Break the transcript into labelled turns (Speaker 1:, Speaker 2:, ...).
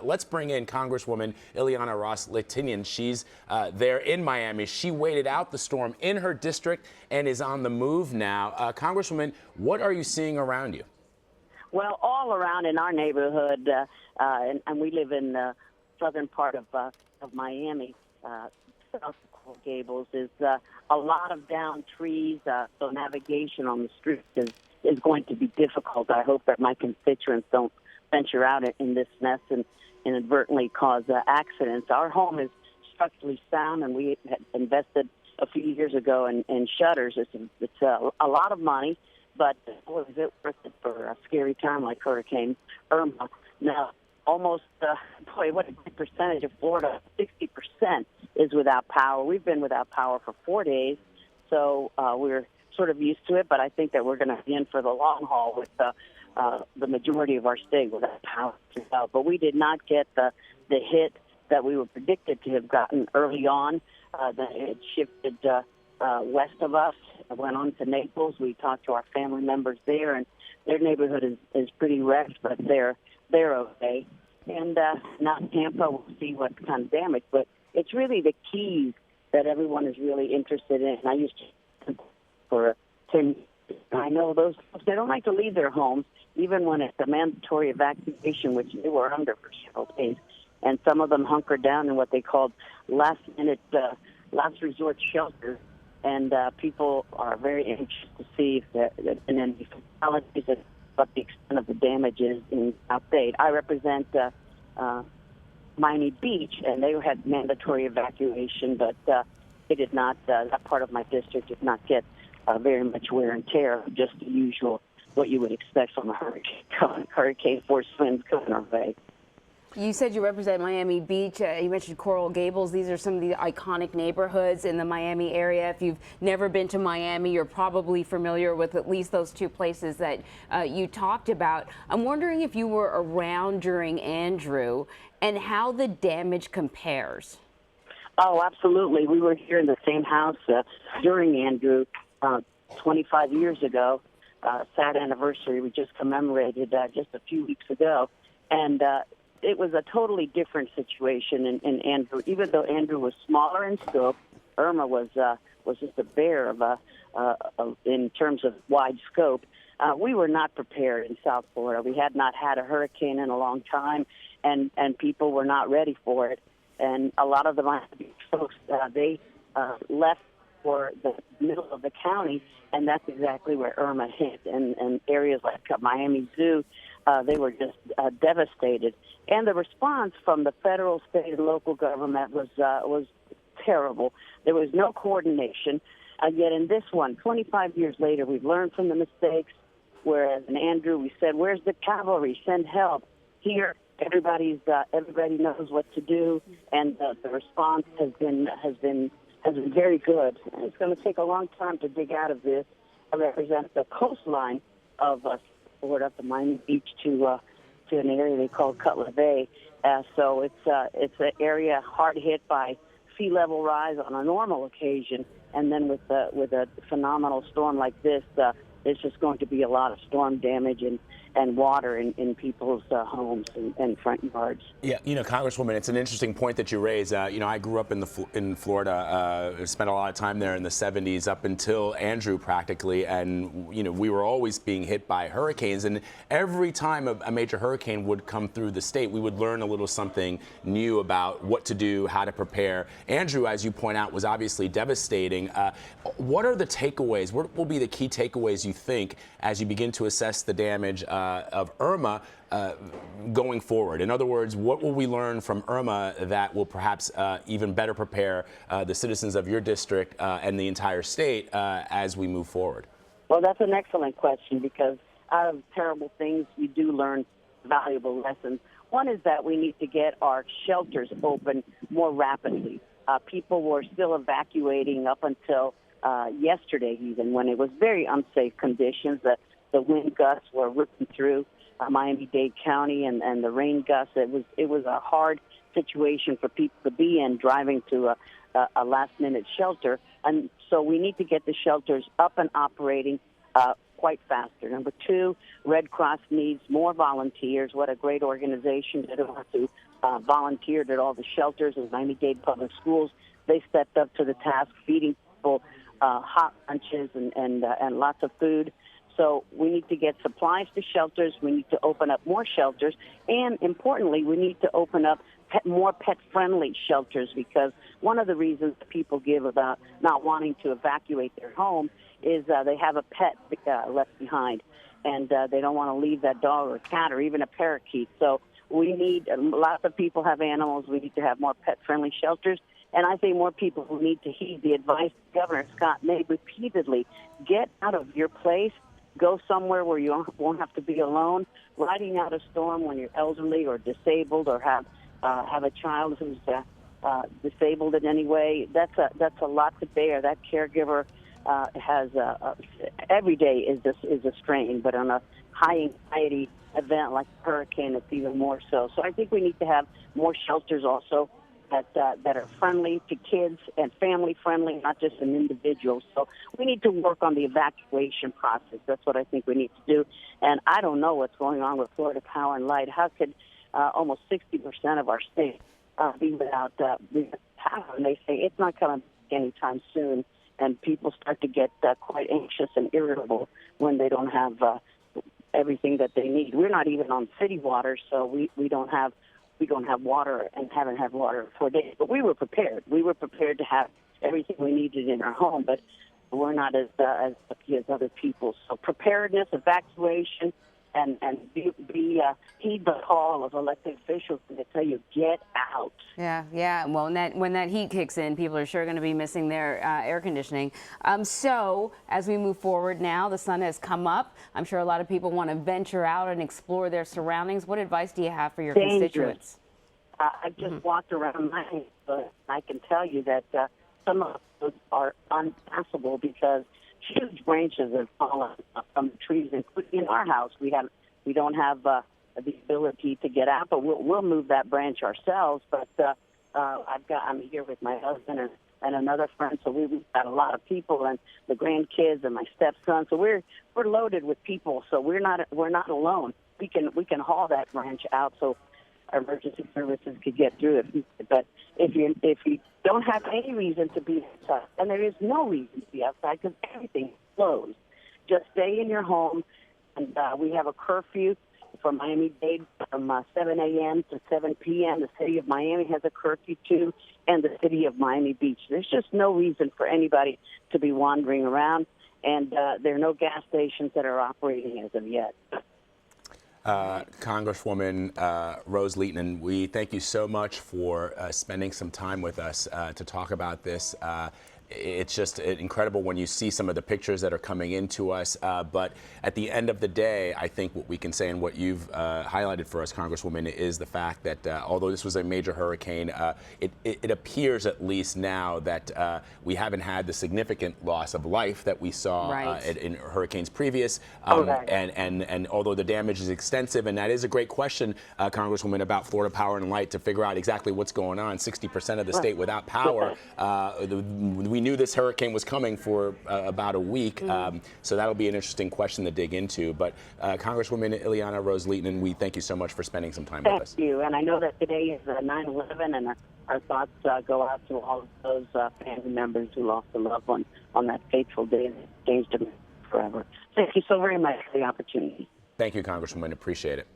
Speaker 1: Let's bring in Congresswoman Ileana Ros-Lehtinen. She's there in Miami. She waited out the storm in her district and is on the move now. Congresswoman, what are you seeing around you?
Speaker 2: Well, all around in our neighborhood, and we live in the southern part of Miami, south of Coral Gables, is a lot of downed trees, so navigation on the streets is going to be difficult. I hope that my constituents don't venture out in this mess and inadvertently cause accidents. Our home is structurally sound, and we had invested a few years ago in shutters. It's a lot of money, but boy, is it worth it for a scary time like Hurricane Irma. Now, almost, what a big percentage of Florida, 60% is without power. We've been without power for 4 days, so we're sort of used to it, but I think that we're going to be in for the long haul with the majority of our state without power. But we did not get the hit that we were predicted to have gotten early on. It shifted west of us, went on to Naples. We talked to our family members there, and their neighborhood is pretty wrecked, but they're okay. And not Tampa, we'll see what kind of damage. But it's really the keys that everyone is really interested in. I used to for 10 years. I know those folks, they don't like to leave their homes, even when it's a mandatory evacuation, which they were under for several days. And some of them hunkered down in what they called last-minute, last-resort shelters. And people are very anxious to see if there are any fatalities and what the extent of the damage is in South State. I represent Miami Beach, and they had mandatory evacuation, but it did not. That part of my district did not get very much wear and tear, just the usual, what you would expect from a hurricane force winds coming our way.
Speaker 3: You said you represent Miami Beach. You mentioned Coral Gables. These are some of the iconic neighborhoods in the Miami area. If you've never been to Miami, you're probably familiar with at least those two places that you talked about. I'm wondering if you were around during Andrew and how the damage compares.
Speaker 2: Oh, absolutely. We were here in the same house during Andrew 25 years ago. Sad anniversary we just commemorated just a few weeks ago. And it was a totally different situation in Andrew. Even though Andrew was smaller in scope, Irma was just a bear in terms of wide scope. We were not prepared in South Florida. We had not had a hurricane in a long time, and people were not ready for it. And a lot of the Miami Beach folks, they left for the middle of the county, and that's exactly where Irma hit. And areas like Miami Zoo, they were just devastated. And the response from the federal, state, and local government was terrible. There was no coordination. Yet in this one, 25 years later, we've learned from the mistakes. Whereas in Andrew, we said, "Where's the cavalry? Send help." Here, everybody knows what to do, and the response has been very good. And it's going to take a long time to dig out of this. I represent the coastline of Florida, from Miami Beach to an area they call Cutler Bay. So it's an area hard hit by sea level rise on a normal occasion, and then with a phenomenal storm like this, there's just going to be a lot of storm damage and water in people's homes and front yards.
Speaker 1: Yeah, Congresswoman, it's an interesting point that you raise. I grew up in Florida, spent a lot of time there in the 70s up until Andrew practically, and we were always being hit by hurricanes. And every time a major hurricane would come through the state, we would learn a little something new about what to do, how to prepare. Andrew, as you point out, was obviously devastating. What are the takeaways? What will be the key takeaways you think as you begin to assess the damage of Irma going forward? In other words, what will we learn from Irma that will perhaps even better prepare the citizens of your district and the entire state as we move forward?
Speaker 2: Well, that's an excellent question, because out of terrible things, you do learn valuable lessons. One is that we need to get our shelters open more rapidly. People were still evacuating up until yesterday, even when it was very unsafe conditions. The wind gusts were ripping through Miami-Dade County, and the rain gusts. It was a hard situation for people to be in, driving to a last-minute shelter. And so we need to get the shelters up and operating quite faster. Number two, Red Cross needs more volunteers. What a great organization. They don't have to volunteered at all the shelters in Miami-Dade public schools. They stepped up to the task, feeding people hot lunches and lots of food. So we need to get supplies to shelters. We need to open up more shelters. And importantly, we need to open up more pet-friendly shelters, because one of the reasons people give about not wanting to evacuate their home is they have a pet left behind, and they don't want to leave that dog or cat or even a parakeet. So we need, lots of people have animals. We need to have more pet-friendly shelters. And I think more people who need to heed the advice Governor Scott made repeatedly. Get out of your place. Go somewhere where you won't have to be alone. Riding out a storm when you're elderly or disabled or have a child who's disabled in any way, that's a lot to bear. That caregiver has every day is a strain, but on a high anxiety event like a hurricane, it's even more so. So I think we need to have more shelters also that are friendly to kids and family friendly, not just an individual. So we need to work on the evacuation process. That's what I think we need to do. And I don't know what's going on with Florida Power and Light. How could almost 60% of our state be without power? And they say it's not coming anytime soon. And people start to get quite anxious and irritable when they don't have everything that they need. We're not even on city water, so we don't have water and haven't had water for days. But we were prepared. We were prepared to have everything we needed in our home, but we're not as lucky as other people. So preparedness, evacuation, and heed the call of elected officials to tell you, get out.
Speaker 3: Yeah. Well, when that heat kicks in, people are sure going to be missing their air conditioning. So as we move forward now, the sun has come up. I'm sure a lot of people want to venture out and explore their surroundings. What advice do you have for your constituents?
Speaker 2: I've just walked around my neighborhood. I can tell you that some of those are unpassable because huge branches have fallen from the trees, including in our house. We don't have the ability to get out, but we'll move that branch ourselves. But I'm here with my husband and another friend, so we've got a lot of people and the grandkids and my stepson. So we're loaded with people, so we're not alone. We can haul that branch out so our emergency services could get through it. But if you don't have any reason to be outside, and there is no reason to be outside because everything is closed, just stay in your home. And we have a curfew for Miami-Dade from 7 a.m. to 7 p.m. The city of Miami has a curfew too, and the city of Miami Beach. There's just no reason for anybody to be wandering around, and there are no gas stations that are operating as of yet.
Speaker 1: Congresswoman Ros-Lehtinen, we thank you so much for spending some time with us to talk about this. It's just incredible when you see some of the pictures that are coming into us. But at the end of the day, I think what we can say and what you've highlighted for us, Congresswoman, is the fact that although this was a major hurricane, it appears at least now that we haven't had the significant loss of life that we saw in hurricanes previous. And although the damage is extensive, and that is a great question, Congresswoman, about Florida Power and Light to figure out exactly what's going on. 60% of the state without power. We knew this hurricane was coming for about a week, so that'll be an interesting question to dig into. But Congresswoman Ileana Ros-Lehtinen, we thank you so much for spending some time with us.
Speaker 2: Thank you, and I know that today is 9/11, and our thoughts go out to all of those family members who lost a loved one on that fateful day and changed them forever. Thank you so very much for the opportunity.
Speaker 1: Thank you, Congresswoman. Appreciate it.